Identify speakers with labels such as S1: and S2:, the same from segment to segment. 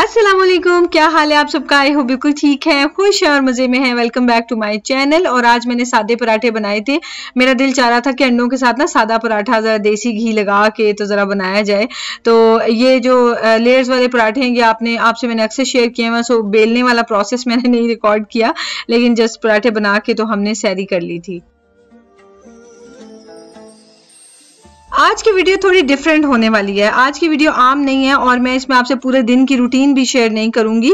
S1: अस्सलाम वालेकुम, क्या हाल है आप सबका। आई हो बिल्कुल ठीक है, खुश है और मज़े में है। Welcome back to my channel. और आज मैंने सादे पराठे बनाए थे। मेरा दिल चाह रहा था कि अंडों के साथ ना सादा पराठा ज़रा देसी घी लगा के तो ज़रा बनाया जाए। तो ये जो लेयर्स वाले पराठे हैं ये आपसे मैंने अक्सर शेयर किए हैं। सो बेलने वाला प्रोसेस मैंने नहीं रिकॉर्ड किया, लेकिन जस्ट पराठे बना के तो हमने सैरी कर ली थी। आज की वीडियो थोड़ी डिफरेंट होने वाली है। आज की वीडियो आम नहीं है और मैं इसमें आपसे पूरे दिन की रूटीन भी शेयर नहीं करूंगी।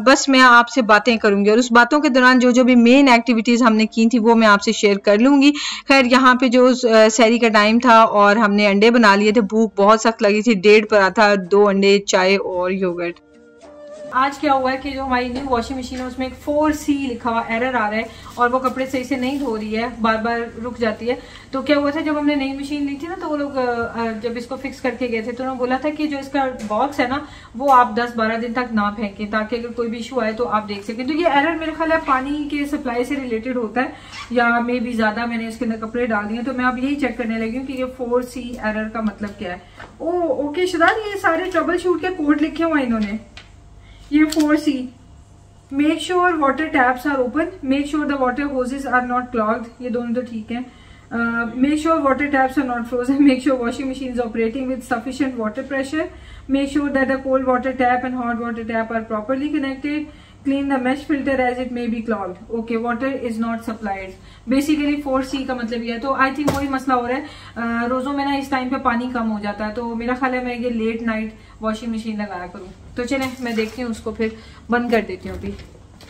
S1: बस मैं आपसे बातें करूंगी और उस बातों के दौरान जो जो भी मेन एक्टिविटीज हमने की थी वो मैं आपसे शेयर कर लूंगी। खैर, यहाँ पे जो सैरी का टाइम था और हमने अंडे बना लिए थे। भूख बहुत सख्त लगी थी। 1.5 पराठा, 2 अंडे, चाय और योगर्ट। आज क्या हुआ है कि जो हमारी न्यू वॉशिंग मशीन है उसमें एक 4C लिखा हुआ एरर आ रहा है और वो कपड़े सही से नहीं धो रही है, बार बार रुक जाती है। तो क्या हुआ था, जब हमने नई मशीन ली थी ना, तो वो लोग जब इसको फिक्स करके गए थे तो उन्होंने बोला था कि जो इसका बॉक्स है ना वो आप 10-12 दिन तक ना फेंकें, ताकि अगर कोई भी इशू आए तो आप देख सकें। तो ये एरर मेरे ख्याल है पानी के सप्लाई से रिलेटेड होता है, या मे भी ज्यादा मैंने इसके अंदर कपड़े डाल दिए। तो मैं अब यही चेक करने लगी हूँ कि ये 4C एरर का मतलब क्या है। ओके शदान, ये सारे ट्रबल शूट के कोड लिखे हुए इन्होंने। ये 4C, make sure water taps are open, make sure the water hoses are not clogged, ये दोनों तो ठीक है। Make sure water taps are not frozen, make sure washing machine is operating with sufficient water pressure, make sure that the cold water tap and hot water tap are properly connected, clean the mesh filter as it may be clogged. Okay, water is not supplied. Basically 4C का मतलब ये है। तो I think वही मसला हो रहा है। रोजों में ना इस टाइम पे पानी कम हो जाता है, तो मेरा ख्याल है मैं ये लेट नाइट वॉशिंग मशीन लगाया करूँ। तो चले मैं देखती हूँ, उसको फिर बंद कर देती हूँ। अभी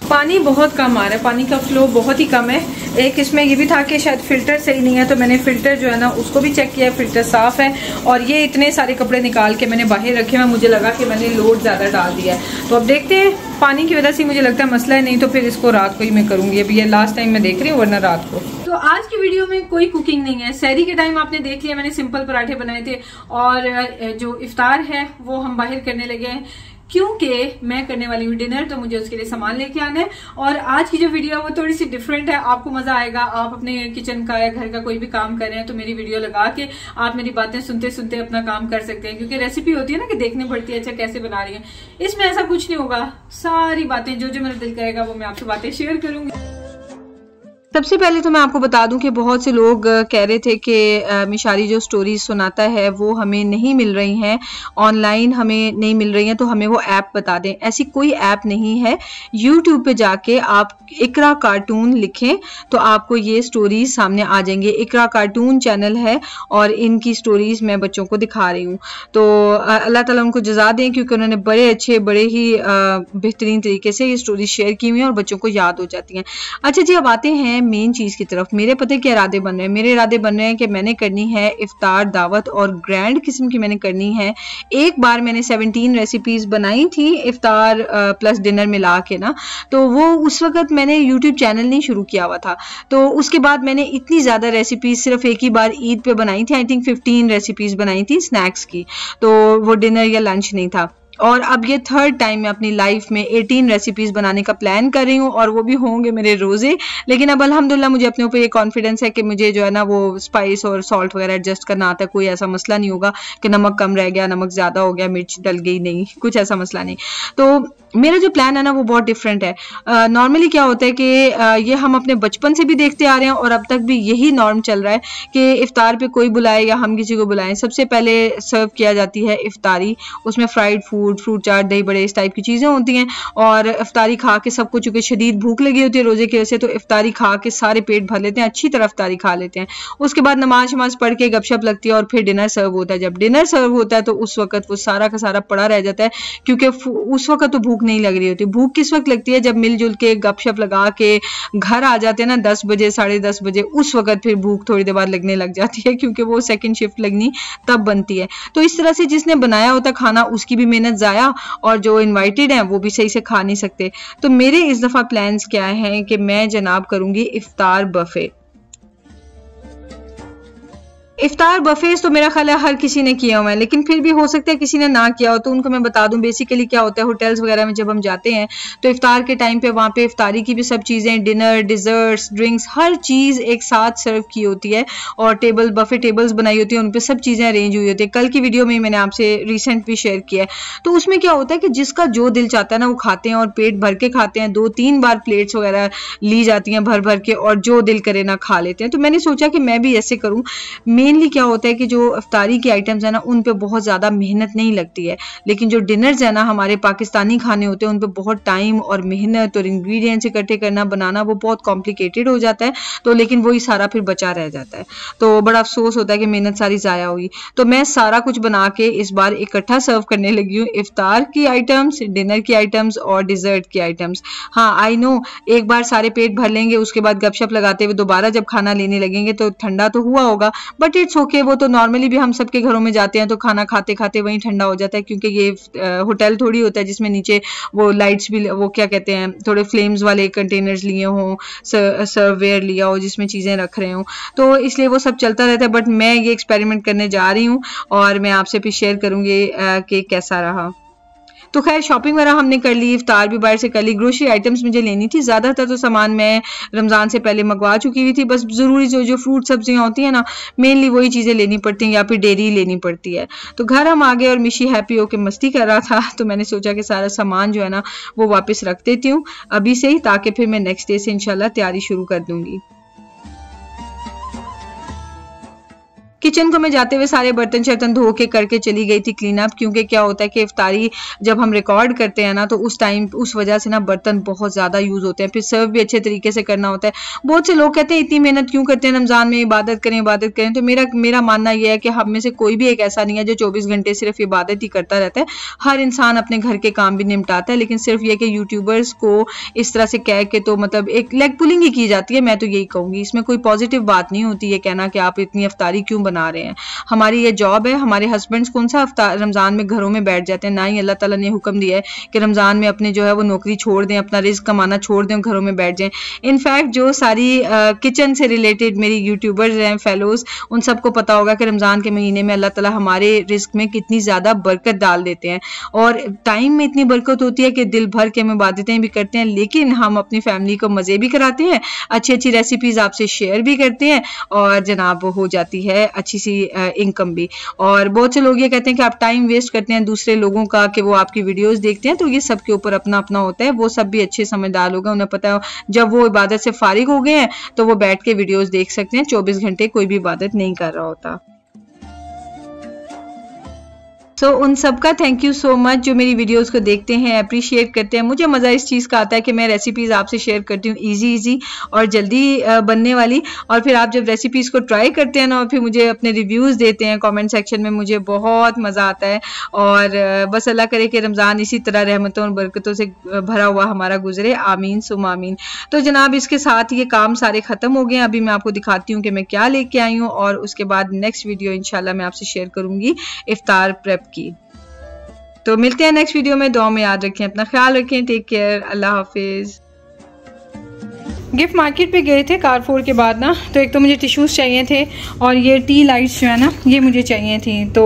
S1: पानी बहुत कम आ रहा है, पानी का फ्लो बहुत ही कम है। एक इसमें ये भी था कि शायद फिल्टर सही नहीं है, तो मैंने फिल्टर जो है ना उसको भी चेक किया, फिल्टर साफ है। और ये इतने सारे कपड़े निकाल के मैंने बाहर रखे हुए, मुझे लगा कि मैंने लोड ज्यादा डाल दिया है। तो अब देखते हैं, पानी की वजह से मुझे लगता है मसला है, नहीं तो फिर इसको रात को ही मैं करूंगी। अभी ये लास्ट टाइम मैं देख रही हूँ, वरना रात को। तो आज की वीडियो में कोई कुकिंग नहीं है। सैरी के टाइम आपने देख लिया, मैंने सिंपल पराठे बनाए थे। और जो इफ्तार है वो हम बाहर करने लगे हैं, क्योंकि मैं करने वाली हूँ डिनर, तो मुझे उसके लिए सामान लेके आना है। और आज की जो वीडियो है वो थोड़ी सी डिफरेंट है, आपको मजा आएगा। आप अपने किचन का या घर का कोई भी काम कर रहे हैं तो मेरी वीडियो लगा के आप मेरी बातें सुनते सुनते अपना काम कर सकते हैं, क्योंकि रेसिपी होती है ना कि देखनी पड़ती है अच्छा कैसे बना रही है। इसमें ऐसा कुछ नहीं होगा, सारी बातें जो जो मेरा दिल करेगा वो मैं आपसे बातें शेयर करूंगी। सबसे पहले तो मैं आपको बता दूं कि बहुत से लोग कह रहे थे कि मिशारी जो स्टोरीज सुनाता है वो हमें नहीं मिल रही हैं, ऑनलाइन हमें नहीं मिल रही हैं, तो हमें वो ऐप बता दें। ऐसी कोई ऐप नहीं है। यूट्यूब पे जाके आप इकरा कार्टून लिखें तो आपको ये स्टोरीज सामने आ जाएंगे। इकरा कार्टून चैनल है और इनकी स्टोरीज मैं बच्चों को दिखा रही हूँ। तो अल्लाह ताला उनको जज़ा दें, क्योंकि उन्होंने बड़े अच्छे, बड़े ही बेहतरीन तरीके से ये स्टोरीज शेयर की हुई हैं और बच्चों को याद हो जाती हैं। अच्छा जी, अब आते हैं मेन चीज की तरफ। मेरे पता है क्या इरादे बन रहे हैं। मेरे इरादे बन रहे हैं कि मैंने करनी है इफ्तार दावत, और ग्रैंड किस्म की मैंने करनी है। एक बार मैंने 17 रेसिपीज बनाई थी इफ्तार प्लस डिनर मिला के ना, तो वो उस वक्त मैंने यूट्यूब चैनल नहीं शुरू किया हुआ था। तो उसके बाद मैंने इतनी ज्यादा रेसिपीज सिर्फ एक ही बार ईद पे बनाई थी। आई थिंक 15 रेसिपीज बनाई थी स्नैक्स की, तो वो डिनर या लंच नहीं था। और अब ये थर्ड टाइम मैं अपनी लाइफ में 18 रेसिपीज बनाने का प्लान कर रही हूँ, और वो भी होंगे मेरे रोजे। लेकिन अब अल्हम्दुलिल्लाह मुझे अपने ऊपर ये कॉन्फिडेंस है कि मुझे जो है ना वो स्पाइस और सॉल्ट वगैरह एडजस्ट करना आता है। कोई ऐसा मसला नहीं होगा कि नमक कम रह गया, नमक ज्यादा हो गया, मिर्च डल गई, नहीं, कुछ ऐसा मसला नहीं। तो मेरा जो प्लान है ना वो बहुत डिफरेंट है। नॉर्मली क्या होता है कि ये हम अपने बचपन से भी देखते आ रहे हैं और अब तक भी यही नॉर्म चल रहा है कि इफ्तार पे कोई बुलाए या हम किसी को बुलाएं, सबसे पहले सर्व किया जाती है इफ्तारी। उसमें फ्राइड फूड, फ्रूट चाट, दही बड़े, इस टाइप की चीजें होती हैं। और इफ्तारी खा के सबको चूंकि शदीद भूख लगी होती है रोजे की वजह से, तो इफ्तारी खा के सारे पेट भर लेते हैं, अच्छी तरह इफ्तारी खा लेते हैं। उसके बाद नमाज शमाज पढ़ के गपशप लगती है और फिर डिनर सर्व होता है। जब डिनर सर्व होता है तो उस वक्त वो सारा का सारा पड़ा रह जाता है, क्योंकि उस वक्त तो भूख नहीं लग रही होती। भूख किस वक्त लगती है, जब मिलजुल के गपशप लगा के घर आ जाते हैं ना 10 बजे, 10:30 बजे, उस वक्त फिर भूख थोड़ी देर बाद लगने लग जाती है, क्योंकि वो सेकंड शिफ्ट लगनी तब बनती है। तो इस तरह से जिसने बनाया होता खाना उसकी भी मेहनत जाया, और जो इनवाइटेड हैं वो भी सही से खा नहीं सकते। तो मेरे इस दफा प्लान्स क्या हैं कि मैं जनाब करूंगी इफ्तार बफे। इफ्तार बफेज तो मेरा ख्याल है हर किसी ने किया हुआ है, लेकिन फिर भी हो सकता है किसी ने ना किया हो, तो उनको मैं बता दूं बेसिकली क्या होता है। होटल्स वगैरह में जब हम जाते हैं तो इफ्तार के टाइम पे वहाँ पे इफ्तारी की भी सब चीज़ें, डिनर, डिजर्ट्स, ड्रिंक्स, हर चीज़ एक साथ सर्व की होती है और टेबल बफे टेबल्स बनाई होती है, उन पर सब चीज़ें अरेंज हुई होती है। कल की वीडियो में मैंने आपसे रिसेंट भी शेयर किया है। तो उसमें क्या होता है कि जिसका जो दिल चाहता है ना वो खाते हैं और पेट भर के खाते हैं। 2-3 बार प्लेट्स वगैरह ली जाती हैं भर भर के, और जो दिल करे ना खा लेते हैं। तो मैंने सोचा कि मैं भी ऐसे करूँ। मेनली क्या होता है कि जो इफ्तारी के आइटम्स है ना उन पे बहुत ज़्यादा मेहनत नहीं लगती है, लेकिन जो डिनर्स है ना हमारे पाकिस्तानी खाने होते हैं उन पे बहुत टाइम और मेहनत और इंग्रेडिएंट्स इकट्ठे करना, बनाना वो बहुत कॉम्प्लिकेटेड हो जाता है। तो लेकिन वही सारा फिर बचा रह जाता है, तो बड़ा अफसोस होता है कि मेहनत सारी ज़ाया हुई। तो मैं सारा कुछ बना के इस बार इकट्ठा सर्व करने लगी हूँ, इफ्तार की आइटम्स, डिनर की आइटम्स और डिजर्ट की आइटम्स। हाँ आई नो, एक बार सारे पेट भर लेंगे, उसके बाद गपशप लगाते हुए दोबारा जब खाना लेने लगेंगे तो ठंडा तो हुआ होगा, बट इट्स ओके। वो तो नॉर्मली भी हम सबके घरों में जाते हैं तो खाना खाते खाते वहीं ठंडा हो जाता है, क्योंकि ये होटल थोड़ी होता है जिसमें नीचे वो लाइट्स भी, वो क्या कहते हैं, थोड़े फ्लेम्स वाले कंटेनर्स लिए हों, सर्ववेयर लिया हो जिसमें चीज़ें रख रहे हों, तो इसलिए वो सब चलता रहता है। बट मैं ये एक्सपेरिमेंट करने जा रही हूँ और मैं आपसे भी शेयर करूँगी कि कैसा रहा। तो खैर शॉपिंग वगैरह हमने कर ली, इफ्तार भी बाहर से कर ली। ग्रोसरी आइटम्स मुझे लेनी थी, ज़्यादातर तो सामान मैं रमज़ान से पहले मंगवा चुकी हुई थी। बस ज़रूरी जो फ्रूट सब्जियां होती हैं ना, मेनली वही चीज़ें लेनी पड़ती हैं या फिर डेयरी लेनी पड़ती है। तो घर हम आ गए और मिशी हैप्पी होकर मस्ती कर रहा था, तो मैंने सोचा कि सारा सामान जो है ना वो वापस रख देती हूँ अभी से ही, ताकि फिर मैं नेक्स्ट डे से इंशाल्लाह तैयारी शुरू कर दूँगी। किचन को मैं जाते हुए सारे बर्तन शर्तन धो के करके चली गई थी क्लीन अप, क्योंकि क्या होता है कि इफ्तारी जब हम रिकॉर्ड करते हैं ना तो उस टाइम उस वजह से ना बर्तन बहुत ज़्यादा यूज़ होते हैं, फिर सर्व भी अच्छे तरीके से करना होता है। बहुत से लोग कहते हैं इतनी मेहनत क्यों करते हैं रमज़ान में, इबादत करें। तो मेरा मानना यह है कि हम में से कोई भी एक ऐसा नहीं है जो 24 घंटे सिर्फ इबादत ही करता रहता है। हर इंसान अपने घर के काम भी निपटाता है, लेकिन सिर्फ यह कि यूट्यूबर्स को इस तरह से कह के तो मतलब एक लेग पुलिंग ही की जाती है। मैं तो यही कहूँगी, इसमें कोई पॉजिटिव बात नहीं होती है कहना कि आप इतनी इफ्तारी क्यों बना रहे हैं। हमारी ये जॉब है। हमारे हस्बैंड्स कौन सा रमजान में घरों में बैठ जाते हैं, ना ही अल्लाह ताला ने हुक्म दिया है कि रमजान में अपने जो है वो नौकरी छोड़ दें, अपना रिस्क कमाना छोड़ दें, घरों में बैठ जाएं। इनफैक्ट जो सारी किचन से रिलेटेड मेरी यूट्यूबर्स हैं, फेलोज, उन सबको पता होगा कि रमजान के महीने में अल्लाह ताला हमारे रिस्क में कितनी ज्यादा बरकत डाल देते हैं, और टाइम में इतनी बरकत होती है कि दिल भर के हम इबादतें भी करते हैं, लेकिन हम अपनी फैमिली को मजे भी कराते हैं, अच्छी अच्छी रेसिपीज आपसे शेयर भी करते हैं, और जनाब हो जाती है अच्छी सी इनकम भी। और बहुत से लोग ये कहते हैं कि आप टाइम वेस्ट करते हैं दूसरे लोगों का कि वो आपकी वीडियोस देखते हैं, तो ये सबके ऊपर अपना अपना होता है। वो सब भी अच्छे समझदार लोग हैं, उन्हें पता है जब वो इबादत से फारिग हो गए हैं तो वो बैठ के वीडियोस देख सकते हैं। 24 घंटे कोई भी इबादत नहीं कर रहा होता। सो उन सबका थैंक यू सो मच जो मेरी वीडियोस को देखते हैं, अप्रिशिएट करते हैं। मुझे मज़ा इस चीज़ का आता है कि मैं रेसिपीज़ आपसे शेयर करती हूँ इजी और जल्दी बनने वाली, और फिर आप जब रेसिपीज़ को ट्राई करते हैं ना और फिर मुझे अपने रिव्यूज़ देते हैं कमेंट सेक्शन में, मुझे बहुत मज़ा आता है। और बस अल्लाह करे कि रमज़ान इसी तरह रहमतों और बरकतों से भरा हुआ हमारा गुजरे, आमीन सुम आमीन। तो जनाब इसके साथ ये काम सारे ख़त्म हो गए हैं। अभी मैं आपको दिखाती हूँ कि मैं क्या लेके आई हूँ, और उसके बाद नेक्स्ट वीडियो इंशाल्लाह मैं आपसे शेयर करूँगी इफ्तार प्रेप की। तो मिलते हैं नेक्स्ट वीडियो में। दुआ में याद रखें, अपना ख्याल रखें, टेक केयर, अल्लाह हाफिज। गिफ्ट मार्केट पे गए थे कारफोर के बाद ना, तो एक तो मुझे टिश्यूज़ चाहिए थे और ये टी लाइट्स जो है ना ये मुझे चाहिए थी। तो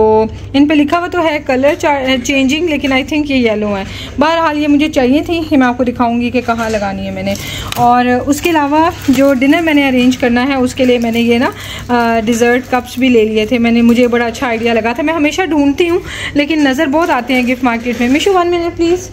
S1: इन पे लिखा हुआ तो है कलर चेंजिंग, लेकिन आई थिंक ये येलो है। बहरहाल ये मुझे चाहिए थी, ये मैं आपको दिखाऊंगी कि कहाँ लगानी है मैंने। और उसके अलावा जो डिनर मैंने अरेंज करना है उसके लिए मैंने ये ना डिज़र्ट कप्स भी ले लिए थे। मुझे बड़ा अच्छा आइडिया लगा था। मैं हमेशा ढूंढती हूँ लेकिन नज़र बहुत आते हैं गिफ्ट मार्केट में। Mishu 1 minute please.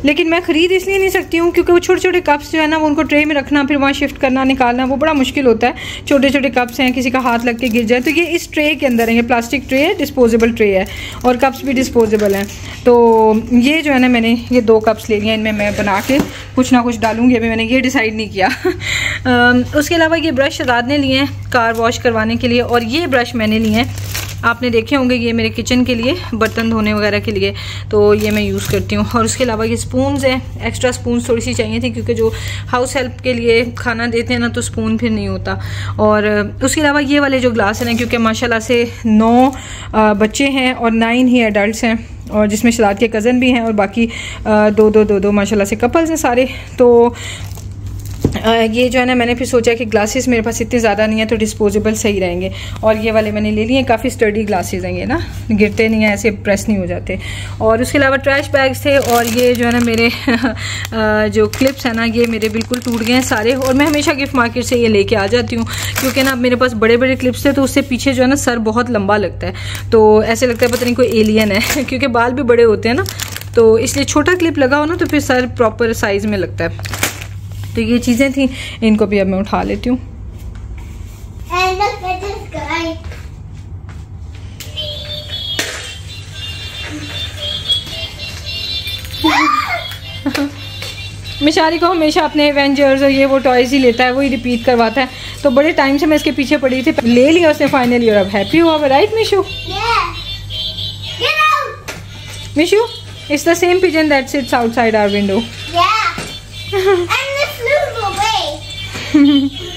S1: लेकिन मैं ख़रीद इसलिए नहीं सकती हूँ क्योंकि वो छोटे छोटे कप्स जो है ना वो उनको ट्रे में रखना, फिर वहाँ शिफ्ट करना निकालना वो बड़ा मुश्किल होता है। छोटे छोटे कप्स हैं, किसी का हाथ लग के गिर जाए। तो ये इस ट्रे के अंदर है, ये प्लास्टिक ट्रे है, डिस्पोजेबल ट्रे है, और कप्स भी डिस्पोजेबल हैं। तो ये जो है ना मैंने ये 2 कप्स ले लिए, इनमें मैं बना के कुछ ना कुछ डालूंगी। अभी मैंने ये डिसाइड नहीं किया। उसके अलावा ये ब्रश शहजाद ने लिए हैं कार वॉश करवाने के लिए, और ये ब्रश मैंने लिए हैं, आपने देखे होंगे, ये मेरे किचन के लिए, बर्तन धोने वगैरह के लिए, तो ये मैं यूज़ करती हूँ। और उसके अलावा ये स्पून्स हैं, एक्स्ट्रा स्पून्स थोड़ी सी चाहिए थी क्योंकि जो हाउस हेल्प के लिए खाना देते हैं ना तो स्पून फिर नहीं होता। और उसके अलावा ये वाले जो ग्लास हैं क्योंकि माशाल्लाह से 9 बच्चे हैं और 9 ही एडल्ट्स हैं, और जिसमें शहजाद के कज़न भी हैं और बाकी 2-2 माशाल्लाह से कपल्स हैं सारे। तो ये जो है ना मैंने फिर सोचा कि ग्लासेस मेरे पास इतने ज़्यादा नहीं है तो डिस्पोजेबल सही रहेंगे, और ये वाले मैंने ले लिए। काफ़ी स्टडी ग्लासेस हैं ये ना, गिरते नहीं हैं, ऐसे प्रेस नहीं हो जाते। और उसके अलावा ट्रैश बैग्स थे, और ये जो है ना मेरे जो क्लिप्स हैं ना ये मेरे बिल्कुल टूट गए हैं सारे। और मैं हमेशा गिफ्ट मार्केट से ये लेके आ जाती हूँ, क्योंकि ना मेरे पास बड़े बड़े क्लिप्स थे तो उससे पीछे जो है ना सर बहुत लंबा लगता है, तो ऐसे लगता है पता नहीं कोई एलियन है क्योंकि बाल भी बड़े होते हैं ना, तो इसलिए छोटा क्लिप लगा हो ना तो फिर सर प्रॉपर साइज़ में लगता है। तो ये चीज़ें थी, इनको भी अब मैं उठा लेती हूँ। मिशारी को हमेशा अपने एवेंजर्स और ये वो टॉयज ही लेता है, वही रिपीट करवाता है, तो बड़े टाइम से मैं इसके पीछे पड़ी थी, ले लिया उसने फाइनली और अब हैप्पी हुआ। Right Mishu? Mishu, it's the same pigeon that sits outside our window.
S2: Yeah. And it flew away.